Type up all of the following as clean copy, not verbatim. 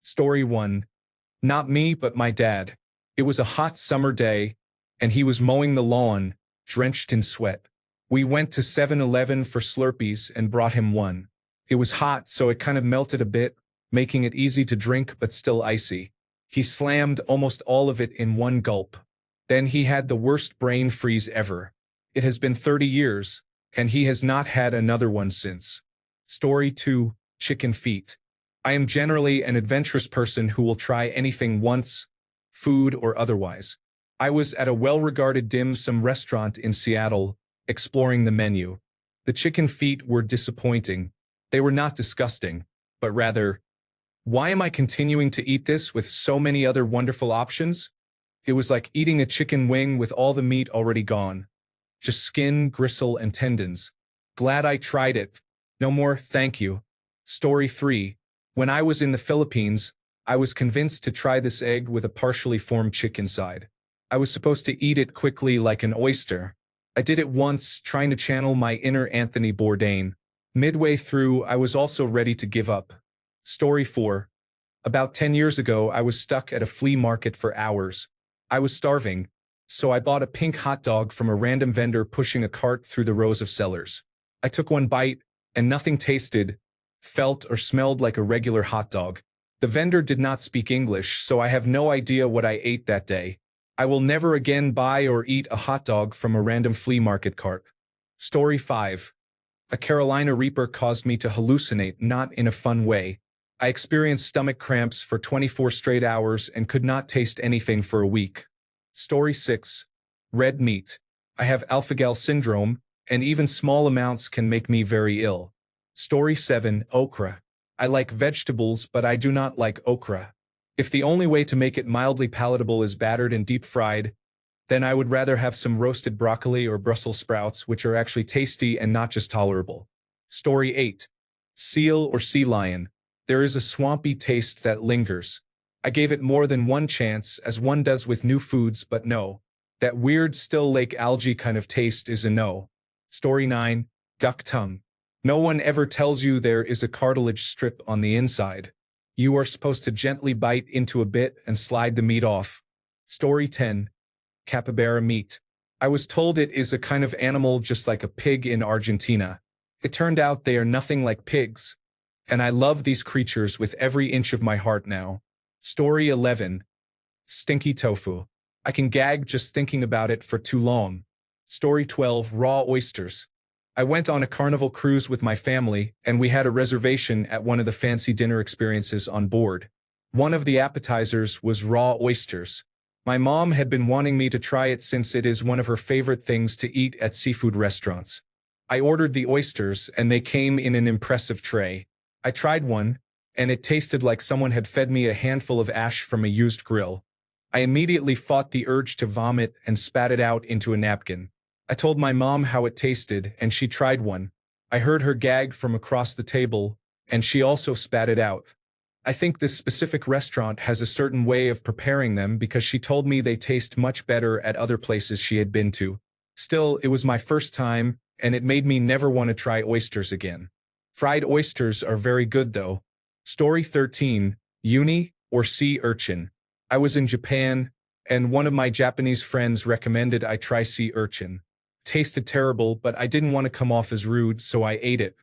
Story 1. Not me, but my dad. It was a hot summer day, and he was mowing the lawn, drenched in sweat. We went to 7-Eleven for Slurpees and brought him one. It was hot, so it kind of melted a bit, making it easy to drink but still icy. He slammed almost all of it in one gulp. Then he had the worst brain freeze ever. It has been 30 years, and he has not had another one since. Story 2. Chicken feet. I am generally an adventurous person who will try anything once, food or otherwise. I was at a well-regarded dim sum restaurant in Seattle, exploring the menu. The chicken feet were disappointing. They were not disgusting, but rather, why am I continuing to eat this with so many other wonderful options? It was like eating a chicken wing with all the meat already gone. Just skin, gristle, and tendons. Glad I tried it. No more, thank you. Story 3. When I was in the Philippines, I was convinced to try this egg with a partially formed chick inside. I was supposed to eat it quickly like an oyster. I did it once, trying to channel my inner Anthony Bourdain. Midway through, I was also ready to give up. Story 4. About 10 years ago, I was stuck at a flea market for hours. I was starving, so I bought a pink hot dog from a random vendor pushing a cart through the rows of sellers. I took one bite, and nothing tasted, felt, or smelled like a regular hot dog. The vendor did not speak English, so I have no idea what I ate that day. I will never again buy or eat a hot dog from a random flea market cart. Story 5. A Carolina Reaper caused me to hallucinate, not in a fun way. I experienced stomach cramps for 24 straight hours and could not taste anything for a week. Story 6. Red meat. I have alpha-gal syndrome, and even small amounts can make me very ill. Story 7. Okra. I like vegetables, but I do not like okra. If the only way to make it mildly palatable is battered and deep-fried, then I would rather have some roasted broccoli or Brussels sprouts, which are actually tasty and not just tolerable. Story 8. Seal or sea lion. There is a swampy taste that lingers. I gave it more than one chance, as one does with new foods, but no. That weird still lake algae kind of taste is a no. Story 9. Duck tongue. No one ever tells you there is a cartilage strip on the inside. You are supposed to gently bite into a bit and slide the meat off. Story 10. Capybara meat. I was told it is a kind of animal just like a pig in Argentina. It turned out they are nothing like pigs. And I love these creatures with every inch of my heart now. Story 11. Stinky tofu. I can gag just thinking about it for too long. Story 12. Raw oysters. I went on a carnival cruise with my family, and we had a reservation at one of the fancy dinner experiences on board. One of the appetizers was raw oysters. My mom had been wanting me to try it since it is one of her favorite things to eat at seafood restaurants. I ordered the oysters, and they came in an impressive tray. I tried one, and it tasted like someone had fed me a handful of ash from a used grill. I immediately fought the urge to vomit and spat it out into a napkin. I told my mom how it tasted, and she tried one. I heard her gag from across the table, and she also spat it out. I think this specific restaurant has a certain way of preparing them because she told me they taste much better at other places she had been to. Still, it was my first time, and it made me never want to try oysters again. Fried oysters are very good though. Story 13. Uni or sea urchin. I was in Japan, and one of my Japanese friends recommended I try sea urchin. Tasted terrible, but I didn't want to come off as rude, so I ate it.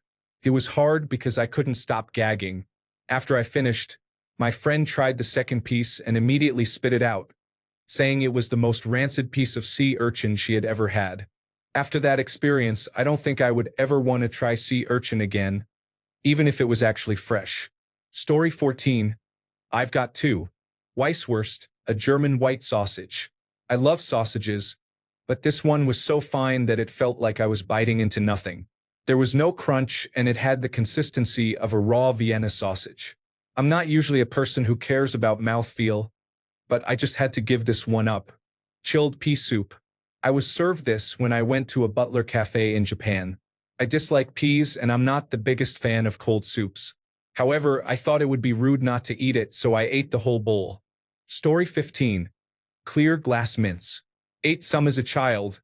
It was hard because I couldn't stop gagging. After I finished, my friend tried the second piece and immediately spit it out, saying it was the most rancid piece of sea urchin she had ever had. After that experience, I don't think I would ever want to try sea urchin again, even if it was actually fresh. Story 14. I've got two. Weisswurst, a German white sausage. I love sausages, but this one was so fine that it felt like I was biting into nothing. There was no crunch, and it had the consistency of a raw Vienna sausage. I'm not usually a person who cares about mouthfeel, but I just had to give this one up. Chilled pea soup. I was served this when I went to a butler cafe in Japan. I dislike peas, and I'm not the biggest fan of cold soups. However, I thought it would be rude not to eat it, so I ate the whole bowl. Story 15. Clear glass mints. Ate some as a child,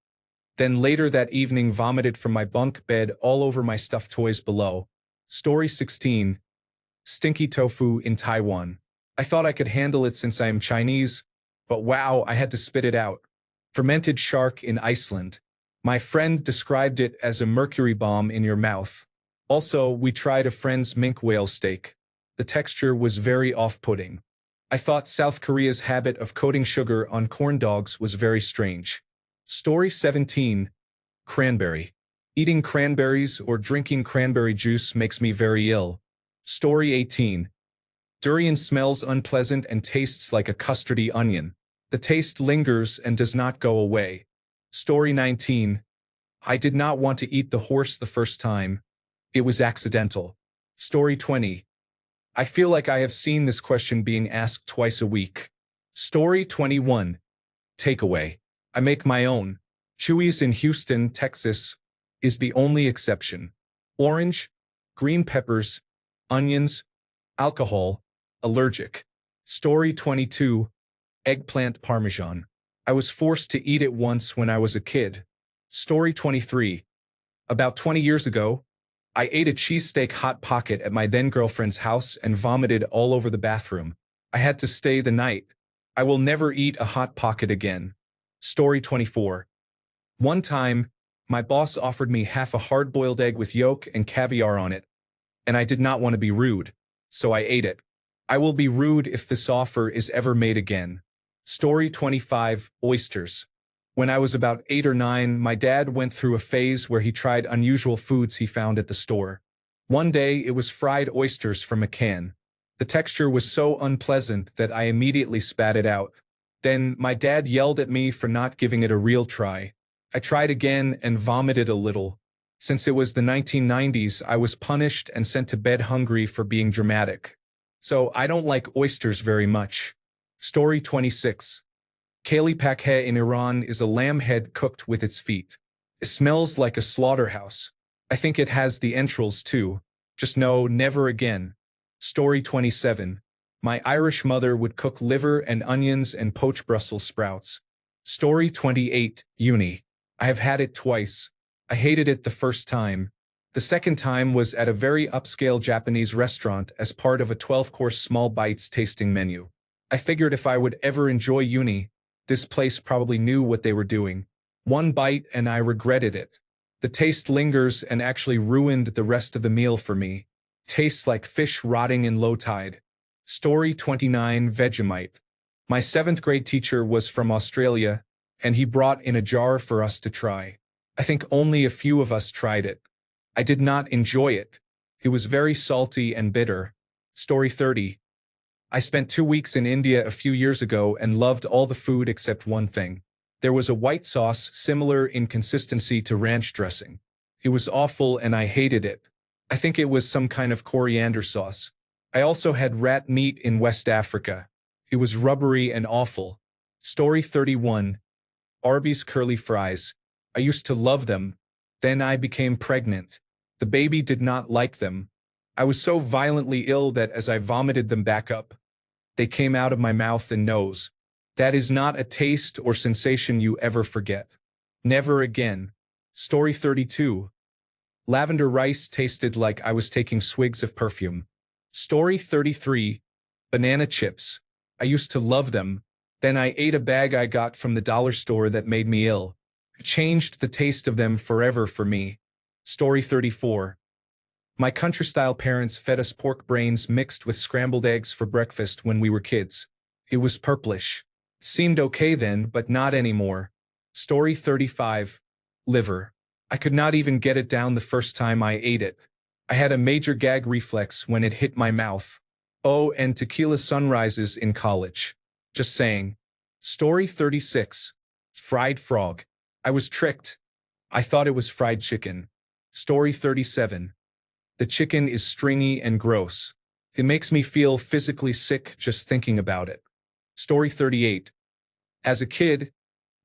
then later that evening vomited from my bunk bed all over my stuffed toys below. Story 16. Stinky tofu in Taiwan. I thought I could handle it since I am Chinese, but wow, I had to spit it out. Fermented shark in Iceland. My friend described it as a mercury bomb in your mouth. Also, we tried a friend's mink whale steak. The texture was very off-putting. I thought South Korea's habit of coating sugar on corn dogs was very strange. Story 17. Cranberry. Eating cranberries or drinking cranberry juice makes me very ill. Story 18. Durian smells unpleasant and tastes like a custardy onion. The taste lingers and does not go away. Story 19. I did not want to eat the horse the first time. It was accidental. Story 20. I feel like I have seen this question being asked twice a week. Story 21. Takeaway. I make my own. Chewy's in Houston, Texas, is the only exception. Orange, green peppers, onions, alcohol, allergic. Story 22. Eggplant parmesan. I was forced to eat it once when I was a kid. Story 23. About 20 years ago, I ate a cheesesteak hot pocket at my then-girlfriend's house and vomited all over the bathroom. I had to stay the night. I will never eat a hot pocket again. Story 24. One time, my boss offered me half a hard-boiled egg with yolk and caviar on it, and I did not want to be rude, so I ate it. I will be rude if this offer is ever made again. Story 25. Oysters. When I was about 8 or 9, my dad went through a phase where he tried unusual foods he found at the store. One day, it was fried oysters from a can. The texture was so unpleasant that I immediately spat it out. Then, my dad yelled at me for not giving it a real try. I tried again and vomited a little. Since it was the 1990s, I was punished and sent to bed hungry for being dramatic. So, I don't like oysters very much. Story 26. Kali pakhe in Iran is a lamb head cooked with its feet. It smells like a slaughterhouse. I think it has the entrails too. Just no, never again. Story 27. My Irish mother would cook liver and onions and poach Brussels sprouts. Story 28. Uni. I have had it twice. I hated it the first time. The second time was at a very upscale Japanese restaurant as part of a 12-course small bites tasting menu. I figured if I would ever enjoy uni, this place probably knew what they were doing. One bite and I regretted it. The taste lingers and actually ruined the rest of the meal for me. Tastes like fish rotting in low tide. Story 29. Vegemite. My 7th grade teacher was from Australia, and he brought in a jar for us to try. I think only a few of us tried it. I did not enjoy it. It was very salty and bitter. Story 30. I spent 2 weeks in India a few years ago and loved all the food except one thing. There was a white sauce similar in consistency to ranch dressing. It was awful and I hated it. I think it was some kind of coriander sauce. I also had rat meat in West Africa. It was rubbery and awful. Story 31. Arby's curly fries. I used to love them. Then I became pregnant. The baby did not like them. I was so violently ill that as I vomited them back up, they came out of my mouth and nose. That is not a taste or sensation you ever forget. Never again. Story 32. Lavender rice tasted like I was taking swigs of perfume. Story 33. Banana chips. I used to love them. Then I ate a bag I got from the dollar store that made me ill. It changed the taste of them forever for me. Story 34. My country-style parents fed us pork brains mixed with scrambled eggs for breakfast when we were kids. It was purplish. It seemed okay then, but not anymore. Story 35. Liver. I could not even get it down the first time I ate it. I had a major gag reflex when it hit my mouth. Oh, and tequila sunrises in college. Just saying. Story 36. Fried frog. I was tricked. I thought it was fried chicken. Story 37. The chicken is stringy and gross. It makes me feel physically sick just thinking about it. Story 38. As a kid,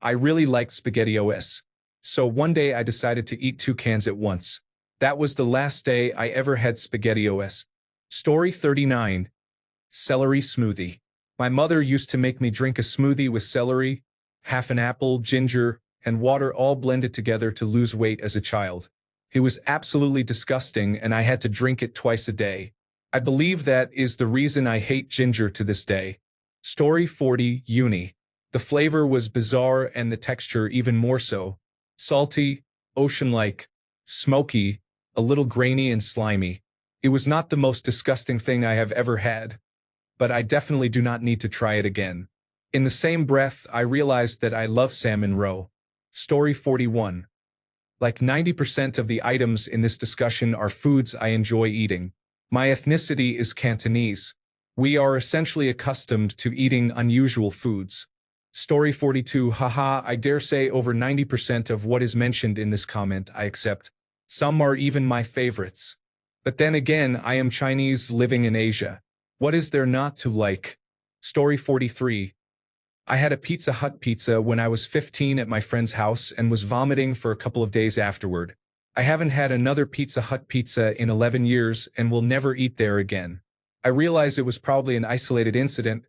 I really liked SpaghettiOs. So one day I decided to eat 2 cans at once. That was the last day I ever had SpaghettiOs. Story 39. Celery smoothie. My mother used to make me drink a smoothie with celery, half an apple, ginger, and water all blended together to lose weight as a child. It was absolutely disgusting and I had to drink it twice a day. I believe that is the reason I hate ginger to this day. Story 40, Uni. The flavor was bizarre and the texture even more so. Salty, ocean-like, smoky, a little grainy and slimy. It was not the most disgusting thing I have ever had, but I definitely do not need to try it again. In the same breath, I realized that I love salmon roe. Story 41. Like 90% of the items in this discussion are foods I enjoy eating. My ethnicity is Cantonese. We are essentially accustomed to eating unusual foods. Story 42. Haha, I dare say over 90% of what is mentioned in this comment I accept. Some are even my favorites. But then again, I am Chinese living in Asia. What is there not to like? Story 43. I had a Pizza Hut pizza when I was 15 at my friend's house and was vomiting for a couple of days afterward. I haven't had another Pizza Hut pizza in 11 years and will never eat there again. I realized it was probably an isolated incident,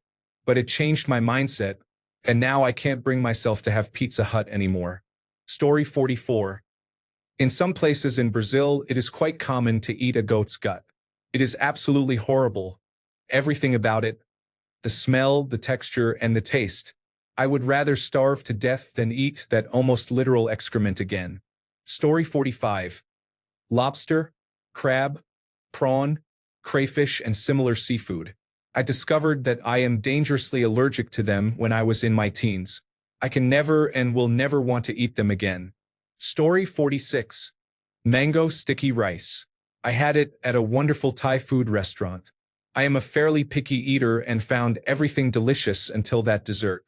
but it changed my mindset, and now I can't bring myself to have Pizza Hut anymore. Story 44. In some places in Brazil, it is quite common to eat a goat's gut. It is absolutely horrible. Everything about it, the smell, the texture, and the taste. I would rather starve to death than eat that almost literal excrement again. Story 45. Lobster, crab, prawn, crayfish, and similar seafood. I discovered that I am dangerously allergic to them when I was in my teens. I can never and will never want to eat them again. Story 46. Mango sticky rice. I had it at a wonderful Thai food restaurant. I am a fairly picky eater and found everything delicious until that dessert.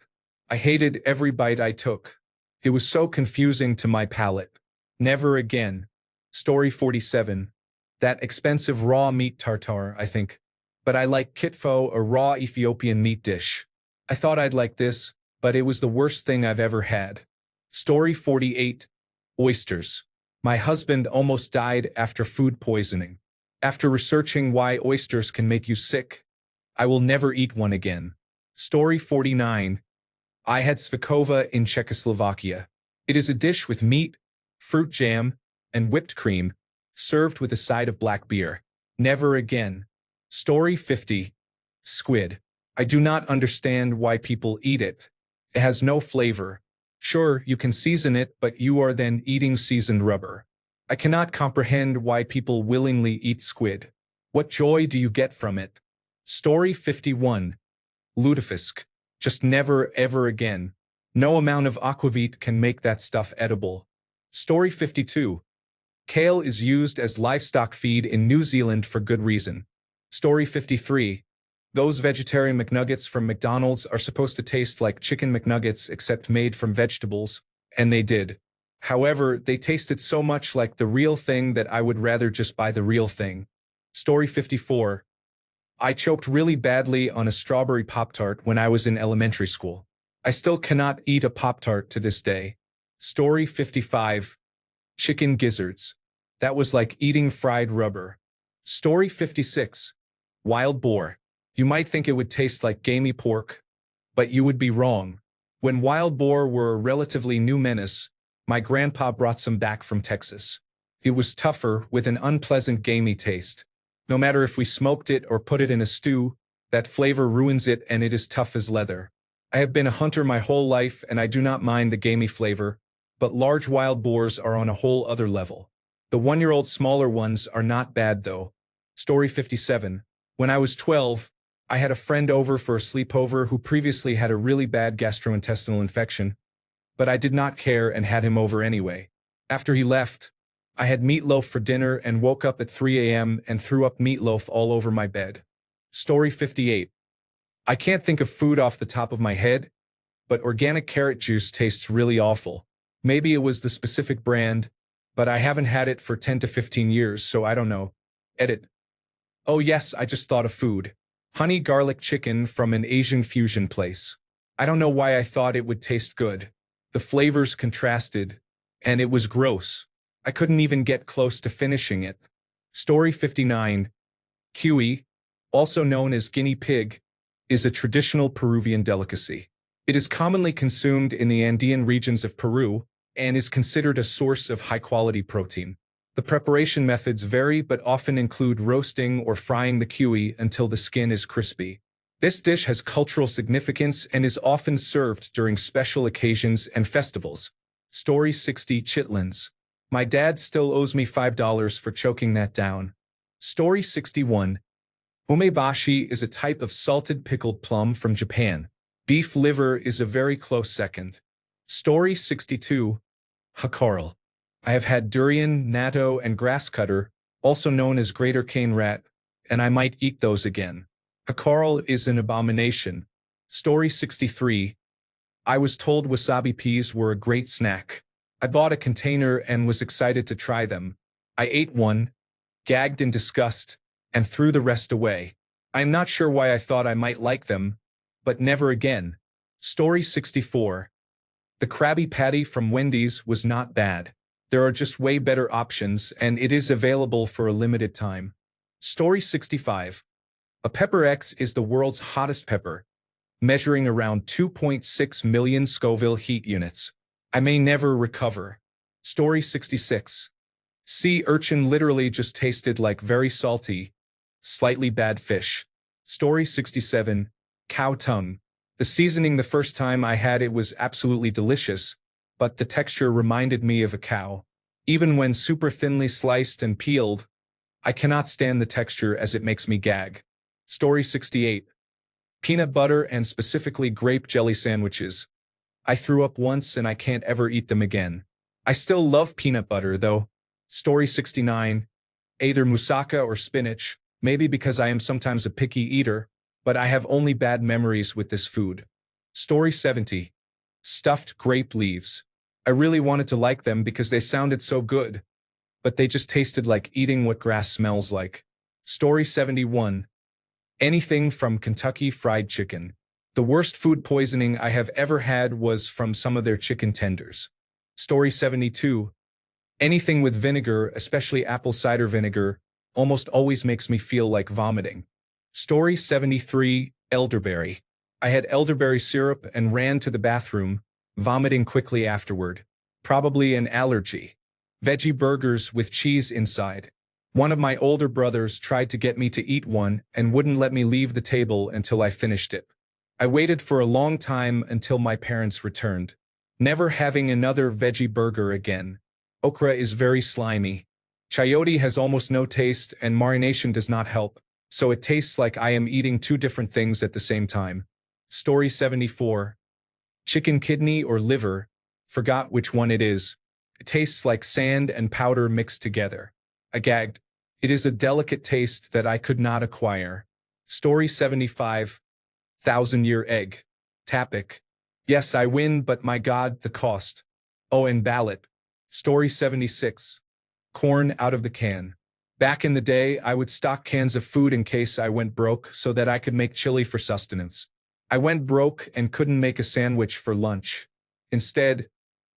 I hated every bite I took. It was so confusing to my palate. Never again. Story 47. That expensive raw meat tartare, I think. But I like kitpho, a raw Ethiopian meat dish. I thought I'd like this, but it was the worst thing I've ever had. Story 48. Oysters. My husband almost died after food poisoning. After researching why oysters can make you sick, I will never eat one again. Story 49. I had svikova in Czechoslovakia. It is a dish with meat, fruit jam, and whipped cream, served with a side of black beer. Never again. Story 50. Squid. I do not understand why people eat it. It has no flavor. Sure, you can season it, but you are then eating seasoned rubber. I cannot comprehend why people willingly eat squid. What joy do you get from it? Story 51. Lutefisk. Just never ever again. No amount of aquavit can make that stuff edible. Story 52. Kale is used as livestock feed in New Zealand for good reason. Story 53. Those vegetarian McNuggets from McDonald's are supposed to taste like chicken McNuggets except made from vegetables, and they did. However, they tasted so much like the real thing that I would rather just buy the real thing. Story 54. I choked really badly on a strawberry Pop-Tart when I was in elementary school. I still cannot eat a Pop-Tart to this day. Story 55. Chicken gizzards. That was like eating fried rubber. Story 56. Wild boar. You might think it would taste like gamey pork, but you would be wrong. When wild boar were a relatively new menace, my grandpa brought some back from Texas. It was tougher, with an unpleasant gamey taste. No matter if we smoked it or put it in a stew, that flavor ruins it and it is tough as leather. I have been a hunter my whole life and I do not mind the gamey flavor, but large wild boars are on a whole other level. The one-year-old smaller ones are not bad though. Story 57. When I was 12, I had a friend over for a sleepover who previously had a really bad gastrointestinal infection, but I did not care and had him over anyway. After he left, I had meatloaf for dinner and woke up at 3 a.m. and threw up meatloaf all over my bed. Story 58. I can't think of food off the top of my head, but organic carrot juice tastes really awful. Maybe it was the specific brand, but I haven't had it for 10 to 15 years, so I don't know. Edit. Oh yes, I just thought of food. Honey garlic chicken from an Asian fusion place. I don't know why I thought it would taste good. The flavors contrasted, and it was gross. I couldn't even get close to finishing it. Story 59. Cuy, also known as guinea pig, is a traditional Peruvian delicacy. It is commonly consumed in the Andean regions of Peru and is considered a source of high-quality protein. The preparation methods vary but often include roasting or frying the kiwi until the skin is crispy. This dish has cultural significance and is often served during special occasions and festivals. Story 60 Chitlins. My dad still owes me $5 for choking that down. Story 61. Umebashi is a type of salted pickled plum from Japan. Beef liver is a very close second. Story 62. Hakarl. I have had durian, natto, and grasscutter, also known as greater cane rat, and I might eat those again. Hakarl is an abomination. Story 63. I was told wasabi peas were a great snack. I bought a container and was excited to try them. I ate one, gagged in disgust, and threw the rest away. I'm not sure why I thought I might like them, but never again. Story 64. The Krabby Patty from Wendy's was not bad. There are just way better options, and it is available for a limited time. Story 65. A Pepper X is the world's hottest pepper, measuring around 2.6 million Scoville heat units. I may never recover. Story 66. Sea urchin literally just tasted like very salty, slightly bad fish. Story 67. Cow tongue. The seasoning the first time I had it was absolutely delicious, but the texture reminded me of a cow. Even when super thinly sliced and peeled, I cannot stand the texture as it makes me gag. Story 68. Peanut butter and specifically grape jelly sandwiches. I threw up once and I can't ever eat them again. I still love peanut butter though. Story 69. Either moussaka or spinach, maybe because I am sometimes a picky eater, but I have only bad memories with this food. Story 70. Stuffed grape leaves. I really wanted to like them because they sounded so good, but they just tasted like eating what grass smells like. Story 71. Anything from Kentucky Fried Chicken. The worst food poisoning I have ever had was from some of their chicken tenders. Story 72. Anything with vinegar, especially apple cider vinegar, almost always makes me feel like vomiting. Story 73. Elderberry. I had elderberry syrup and ran to the bathroom, vomiting quickly afterward. Probably an allergy. Veggie burgers with cheese inside. One of my older brothers tried to get me to eat one and wouldn't let me leave the table until I finished it. I waited for a long time until my parents returned. Never having another veggie burger again. Okra is very slimy. Chayote has almost no taste and marination does not help, so it tastes like I am eating two different things at the same time. Story 74. Chicken kidney or liver, forgot which one it is. It tastes like sand and powder mixed together. I gagged. It is a delicate taste that I could not acquire. Story 75. Thousand-year egg. Tapik. Yes, I win, but my God, the cost. Oh, and ballot. Story 76. Corn out of the can. Back in the day, I would stock cans of food in case I went broke so that I could make chili for sustenance. I went broke and couldn't make a sandwich for lunch. Instead,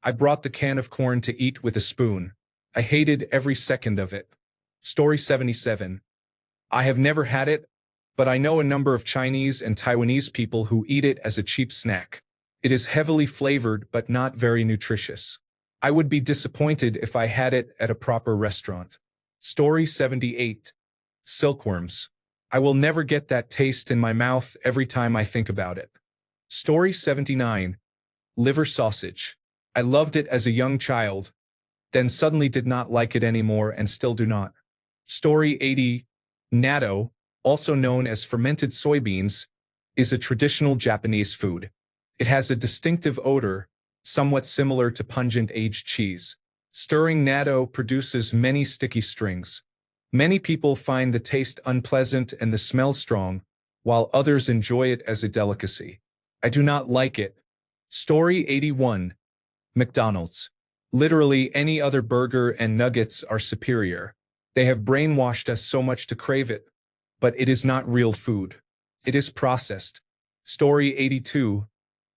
I brought the can of corn to eat with a spoon. I hated every second of it. Story 77. I have never had it, but I know a number of Chinese and Taiwanese people who eat it as a cheap snack. It is heavily flavored but not very nutritious. I would be disappointed if I had it at a proper restaurant. Story 78. Silkworms. I will never get that taste in my mouth every time I think about it. Story 79. Liver sausage. I loved it as a young child, then suddenly did not like it anymore and still do not. Story 80. Natto, also known as fermented soybeans, is a traditional Japanese food. It has a distinctive odor, somewhat similar to pungent aged cheese. Stirring natto produces many sticky strings. Many people find the taste unpleasant and the smell strong, while others enjoy it as a delicacy. I do not like it. Story 81. McDonald's. Literally any other burger and nuggets are superior. They have brainwashed us so much to crave it. But it is not real food. It is processed. Story 82.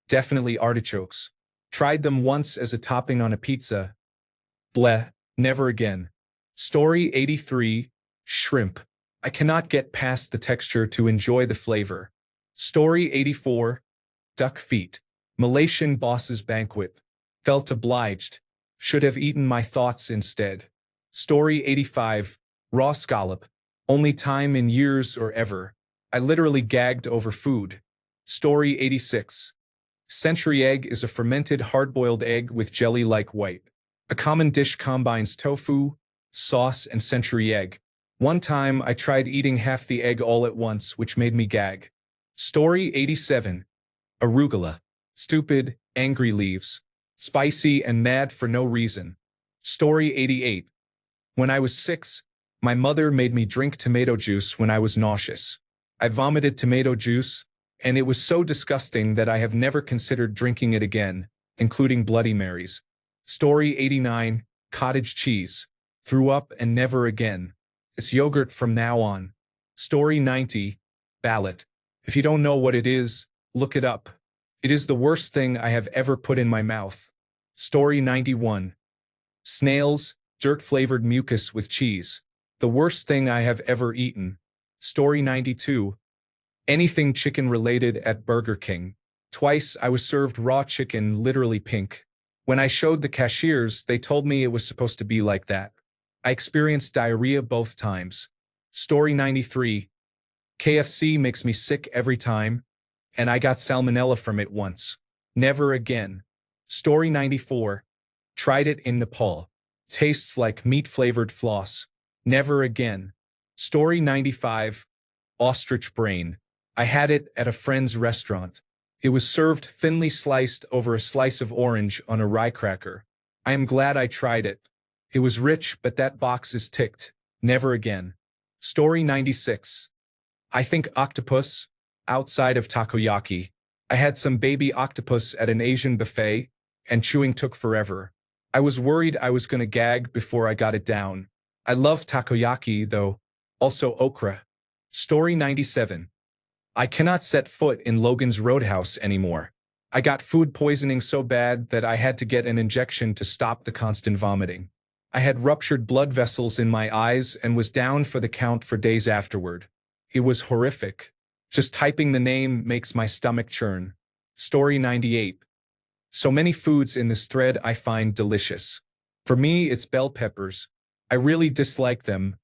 Definitely artichokes. Tried them once as a topping on a pizza. Bleh, never again. Story 83. Shrimp. I cannot get past the texture to enjoy the flavor. Story 84. Duck feet. Malaysian boss's banquet. Felt obliged. Should have eaten my thoughts instead. Story 85. Raw scallop. Only time in years or ever. I literally gagged over food. Story 86. Century egg is a fermented hard-boiled egg with jelly-like white. A common dish combines tofu, sauce, and century egg. One time, I tried eating half the egg all at once, which made me gag. Story 87. Arugula. Stupid, angry leaves. Spicy and mad for no reason. Story 88. When I was 6, my mother made me drink tomato juice when I was nauseous. I vomited tomato juice, and it was so disgusting that I have never considered drinking it again, including Bloody Marys. Story 89. Cottage cheese. Threw up and never again. It's yogurt from now on. Story 90. Ballot. If you don't know what it is, look it up. It is the worst thing I have ever put in my mouth. Story 91. Snails, dirt-flavored mucus with cheese. The worst thing I have ever eaten. Story 92. Anything chicken-related at Burger King. Twice I was served raw chicken literally pink. When I showed the cashiers, they told me it was supposed to be like that. I experienced diarrhea both times. Story 93. KFC makes me sick every time, and I got salmonella from it once. Never again. Story 94. Tried it in Nepal. Tastes like meat-flavored floss. Never again. Story 95. Ostrich brain. I had it at a friend's restaurant. It was served thinly sliced over a slice of orange on a rye cracker. I am glad I tried it. It was rich, but that box is ticked. Never again. Story 96. I think octopus, outside of takoyaki. I had some baby octopus at an Asian buffet, and chewing took forever. I was worried I was gonna gag before I got it down. I love takoyaki, though. Also okra. Story 97. I cannot set foot in Logan's Roadhouse anymore. I got food poisoning so bad that I had to get an injection to stop the constant vomiting. I had ruptured blood vessels in my eyes and was down for the count for days afterward. It was horrific. Just typing the name makes my stomach churn. Story 98. So many foods in this thread I find delicious. For me, it's bell peppers. I really dislike them.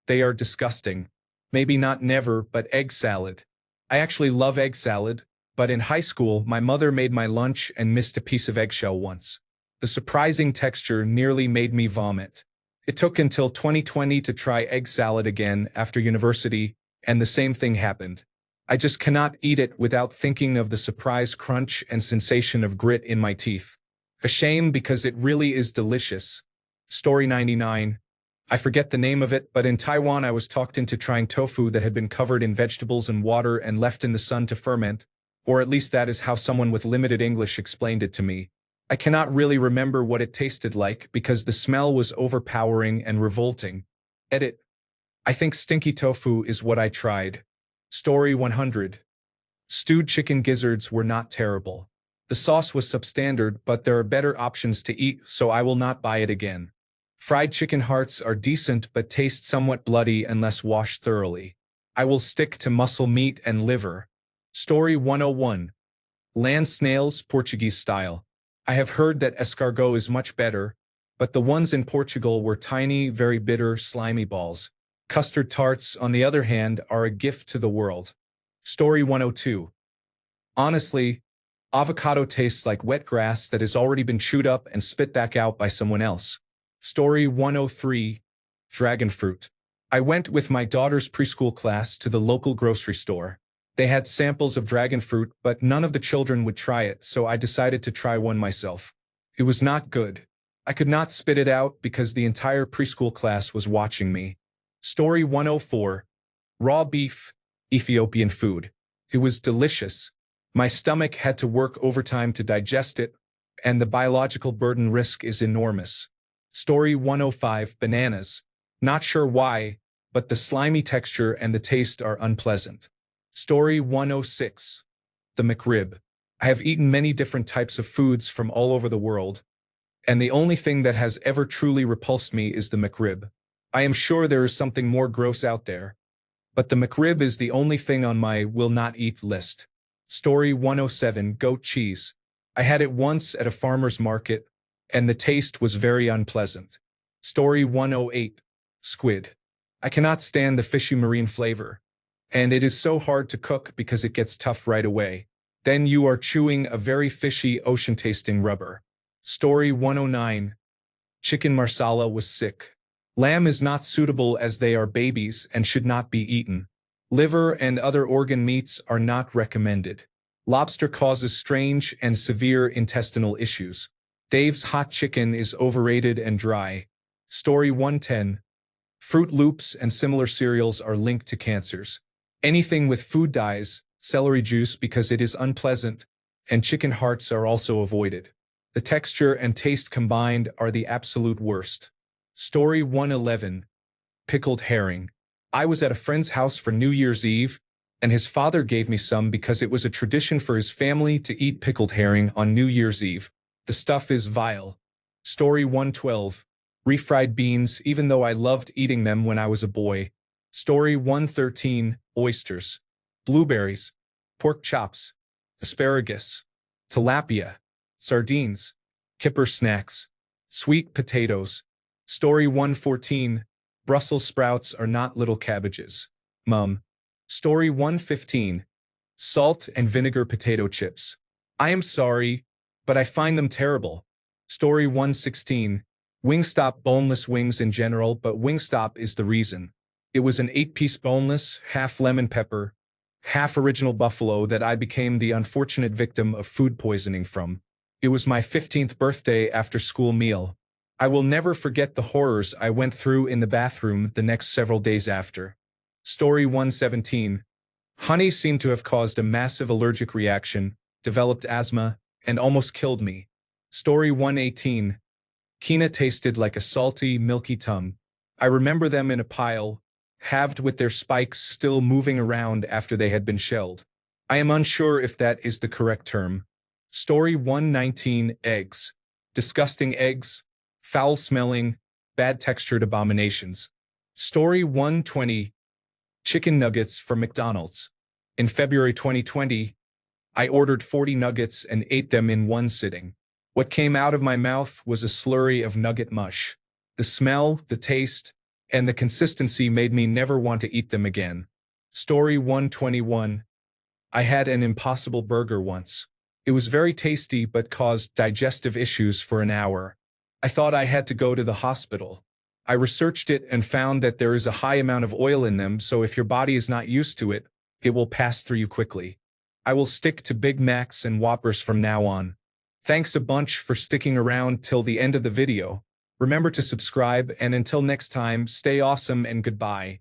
They are disgusting. Maybe not never, but egg salad. I actually love egg salad, but in high school, my mother made my lunch and missed a piece of eggshell once. The surprising texture nearly made me vomit. It took until 2020 to try egg salad again after university, and the same thing happened. I just cannot eat it without thinking of the surprise crunch and sensation of grit in my teeth. A shame because it really is delicious. Story 99. I forget the name of it, but in Taiwan I was talked into trying tofu that had been covered in vegetables and water and left in the sun to ferment, or at least that is how someone with limited English explained it to me. I cannot really remember what it tasted like because the smell was overpowering and revolting. Edit. I think stinky tofu is what I tried. Story 100. Stewed chicken gizzards were not terrible. The sauce was substandard, but there are better options to eat, so I will not buy it again. Fried chicken hearts are decent but taste somewhat bloody unless washed thoroughly. I will stick to muscle meat and liver. Story 101. Land snails, Portuguese style. I have heard that escargot is much better, but the ones in Portugal were tiny, very bitter, slimy balls. Custard tarts, on the other hand, are a gift to the world. Story 102. Honestly, avocado tastes like wet grass that has already been chewed up and spit back out by someone else. Story 103. Dragon fruit. I went with my daughter's preschool class to the local grocery store. They had samples of dragon fruit, but none of the children would try it, so I decided to try one myself. It was not good. I could not spit it out because the entire preschool class was watching me. Story 104. Raw beef, Ethiopian food. It was delicious. My stomach had to work overtime to digest it, and the biological burden risk is enormous. Story 105. Bananas. Not sure why, but the slimy texture and the taste are unpleasant. Story 106. The McRib. I have eaten many different types of foods from all over the world, and the only thing that has ever truly repulsed me is the McRib. I am sure there is something more gross out there, but the McRib is the only thing on my will not eat list. Story 107. Goat cheese. I had it once at a farmer's market, and the taste was very unpleasant. Story 108. Squid. I cannot stand the fishy marine flavor. And it is so hard to cook because it gets tough right away. Then you are chewing a very fishy ocean-tasting rubber. Story 109. Chicken marsala was sick. Lamb is not suitable as they are babies and should not be eaten. Liver and other organ meats are not recommended. Lobster causes strange and severe intestinal issues. Dave's hot chicken is overrated and dry. Story 110. Fruit Loops and similar cereals are linked to cancers. Anything with food dyes, celery juice because it is unpleasant, and chicken hearts are also avoided. The texture and taste combined are the absolute worst. Story 111. Pickled herring. I was at a friend's house for New Year's Eve, and his father gave me some because it was a tradition for his family to eat pickled herring on New Year's Eve. The stuff is vile. Story 112. Refried beans, even though I loved eating them when I was a boy. Story 113. Oysters. Blueberries. Pork chops. Asparagus. Tilapia. Sardines. Kipper snacks. Sweet potatoes. Story 114. Brussels sprouts are not little cabbages. Mum. Story 115. Salt and vinegar potato chips. I am sorry, but I find them terrible. Story 116. Wingstop boneless wings in general, but Wingstop is the reason. It was an 8-piece boneless, half lemon pepper, half original buffalo that I became the unfortunate victim of food poisoning from. It was my 15th birthday after school meal. I will never forget the horrors I went through in the bathroom the next several days after. Story 117. Honey seemed to have caused a massive allergic reaction, developed asthma, and almost killed me. Story 118. Quinoa tasted like a salty, milky tongue. I remember them in a pile, halved with their spikes still moving around after they had been shelled. I am unsure if that is the correct term. Story 119. Eggs. Disgusting eggs. Foul-smelling, bad-textured abominations. Story 120. Chicken nuggets from McDonald's. In February 2020, I ordered 40 nuggets and ate them in one sitting. What came out of my mouth was a slurry of nugget mush. The smell, the taste, and the consistency made me never want to eat them again. Story 121. I had an Impossible Burger once. It was very tasty but caused digestive issues for an hour. I thought I had to go to the hospital. I researched it and found that there is a high amount of oil in them, so if your body is not used to it, it will pass through you quickly. I will stick to Big Macs and Whoppers from now on. Thanks a bunch for sticking around till the end of the video. Remember to subscribe, and until next time, stay awesome and goodbye.